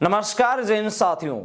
नमस्कार जैन साथियों,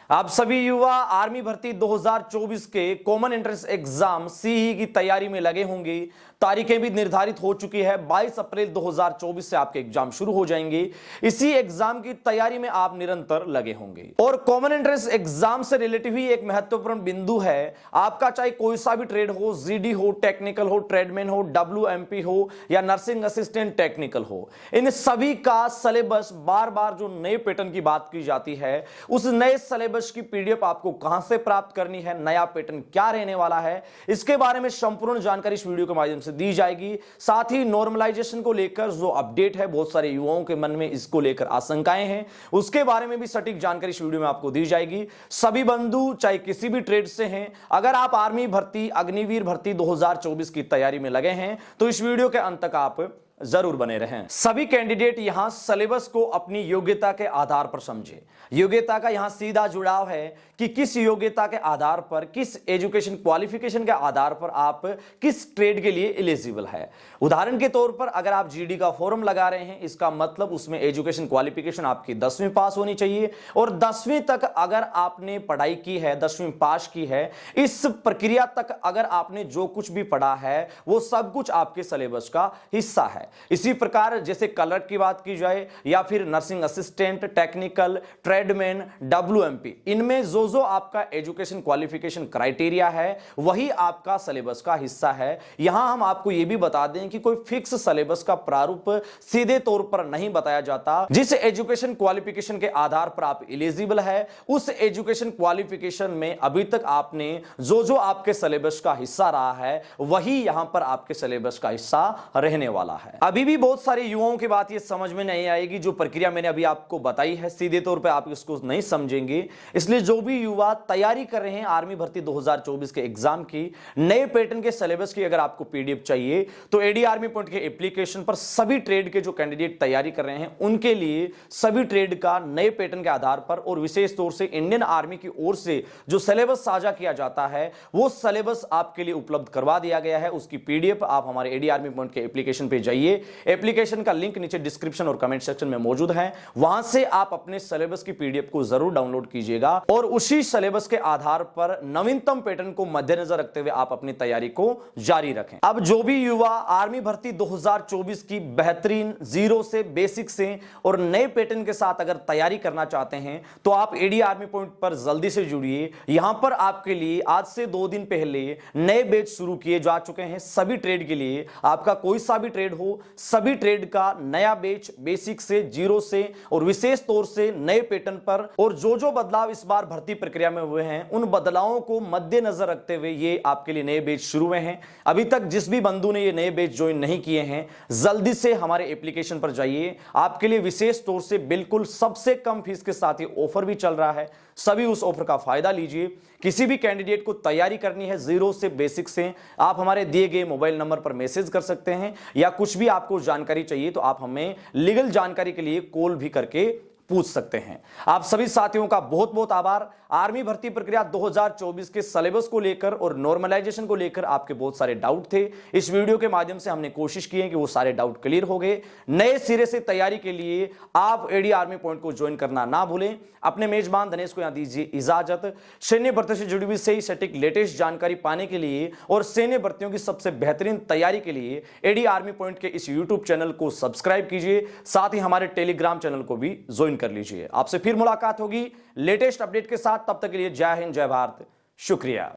आप सभी युवा आर्मी भर्ती 2024 के कॉमन एंट्रेंस एग्जाम सीई की तैयारी में लगे होंगे। तारीखें भी निर्धारित हो चुकी है। 22 अप्रैल 2024 से आपके एग्जाम शुरू हो जाएंगे। इसी एग्जाम की तैयारी में आप निरंतर लगे होंगे और कॉमन एंट्रेंस एग्जाम से रिलेटिव ही एक महत्वपूर्ण बिंदु है। आपका चाहे कोई सा भी ट्रेड हो, जीडी हो, टेक्निकल हो, ट्रेडमैन हो, WMP हो या नर्सिंग असिस्टेंट टेक्निकल हो, इन सभी का सिलेबस बार बार जो नए पैटर्न की बात की जाती है, उस नए सिलेबस की पीडीएफ आपको कहां से प्राप्त करनी है, नया पैटर्न क्या रहने वाला है, इसके बारे में संपूर्ण जानकारी इस वीडियो के माध्यम से दी जाएगी। साथ ही नॉर्मलाइजेशन को लेकर जो अपडेट है, बहुत सारे युवाओं के मन में इसको लेकर आशंकाएं हैं, उसके बारे में भी सटीक जानकारी इस वीडियो में आपको दी जाएगी। सभी बंधु चाहे किसी भी ट्रेड से हैं, अगर आप आर्मी भर्ती, अग्निवीर भर्ती 2024 की तैयारी में लगे हैं तो इस वीडियो के अंत तक आप जरूर बने रहें। सभी कैंडिडेट यहां सिलेबस को अपनी योग्यता के आधार पर समझे। योग्यता का यहां सीधा जुड़ाव है कि किस योग्यता के आधार पर, किस एजुकेशन क्वालिफिकेशन के आधार पर आप किस ट्रेड के लिए एलिजिबल है। उदाहरण के तौर पर अगर आप जीडी का फॉर्म लगा रहे हैं, इसका मतलब उसमें एजुकेशन क्वालिफिकेशन आपकी 10वीं पास होनी चाहिए और 10वीं तक अगर आपने पढ़ाई की है, 10वीं पास की है, इस प्रक्रिया तक अगर आपने जो कुछ भी पढ़ा है वो सब कुछ आपके सिलेबस का हिस्सा है। इसी प्रकार जैसे कलर की बात की जाए या फिर nursing assistant, technical, tradesman, WMP, इनमें जो आपका एजुकेशन क्वालिफिकेशन क्राइटेरिया है वही आपका सिलेबस का हिस्सा है। यहां हम आपको यह भी बता दें कि कोई फिक्स सिलेबस का प्रारूप सीधे तौर पर नहीं बताया जाता। जिस एजुकेशन क्वालिफिकेशन के आधार पर आप एलिजिबल है, उस एजुकेशन क्वालिफिकेशन में अभी तक आपने जो आपके सिलेबस का हिस्सा रहा है वही यहां पर आपके सिलेबस का हिस्सा रहने वाला है। अभी भी बहुत सारे युवाओं की बात ये समझ में नहीं आएगी, जो प्रक्रिया मैंने अभी आपको बताई है सीधे तौर पे आप इसको नहीं समझेंगे। इसलिए जो भी युवा तैयारी कर रहे हैं आर्मी भर्ती 2024 के एग्जाम की, नए पैटर्न के सिलेबस की अगर आपको पीडीएफ चाहिए तो एडी आर्मी पॉइंट के एप्लीकेशन पर सभी ट्रेड के जो कैंडिडेट तैयारी कर रहे हैं उनके लिए सभी ट्रेड का नए पैटर्न के आधार पर और विशेष तौर से इंडियन आर्मी की ओर से जो सिलेबस साझा किया जाता है वो सिलेबस आपके लिए उपलब्ध करवा दिया गया है। उसकी पीडीएफ आप हमारे एडी आर्मी पॉइंट के एप्लीकेशन पे जाइए। एप्लीकेशन का लिंक नीचे डिस्क्रिप्शन और कमेंट सेक्शन में मौजूद है, वहां से आप अपने सिलेबस की पीडीएफ को जरूर डाउनलोड कीजिएगा और उसी सिलेबस के आधार पर नवीनतम पैटर्न को मद्देनजर रखते हुए आप अपनी तैयारी को जारी रखें। अब जो भी युवा आर्मी भर्ती 2024 की बेहतरीन जीरो से, बेसिक से और नए पैटर्न के साथ अगर तैयारी करना चाहते हैं तो आप एडी आर्मी पॉइंट पर जल्दी से जुड़िए। यहां पर आपके लिए आज से 2 दिन पहले नए बैच शुरू किए जा चुके हैं सभी ट्रेड के लिए। आपका कोई सा भी ट्रेड हो, सभी ट्रेड का नया बैच बेसिक से, जीरो से और विशेष तौर से नए पैटर्न पर, और जो बदलाव इस बार भर्ती प्रक्रिया में हुए हैं उन बदलावों को मद्देनजर रखते हुए ये आपके लिए नए बैच शुरू हुए हैं। अभी तक जिस भी बंधु ने ये नए बैच ज्वाइन नहीं किए हैं, जल्दी से हमारे एप्लीकेशन पर जाइए। आपके लिए विशेष तौर से बिल्कुल सबसे कम फीस के साथ ये ऑफर भी चल रहा है, सभी उस ऑफर का फायदा लीजिए। किसी भी कैंडिडेट को तैयारी करनी है जीरो से, बेसिक से, आप हमारे दिए गए मोबाइल नंबर पर मैसेज कर सकते हैं या कुछ भी आपको जानकारी चाहिए तो आप हमें लीगल जानकारी के लिए कॉल भी करके पूछ सकते हैं। आप सभी साथियों का बहुत बहुत आभार। आर्मी भर्ती प्रक्रिया 2024 के सिलेबस को लेकर और नॉर्मलाइजेशन को लेकर आपके बहुत सारे डाउट थे। इस वीडियो के माध्यम से हमने कोशिश की है कि वो सारे डाउट क्लियर हो गए। नए सिरे से तैयारी के लिए आप एडी आर्मी पॉइंट को ज्वाइन करना ना भूलें। अपने मेजबान दिनेश को यहां दीजिए इजाजत। सैन्य भर्ती से जुड़ी हुई सही सटीक लेटेस्ट जानकारी पाने के लिए और सैन्य भर्तियों की सबसे बेहतरीन तैयारी के लिए एडी आर्मी पॉइंट के इस यूट्यूब चैनल को सब्सक्राइब कीजिए। साथ ही हमारे टेलीग्राम चैनल को भी ज्वाइन कर लीजिए। आपसे फिर मुलाकात होगी लेटेस्ट अपडेट के साथ। तब तक के लिए जय हिंद, जय भारत, शुक्रिया।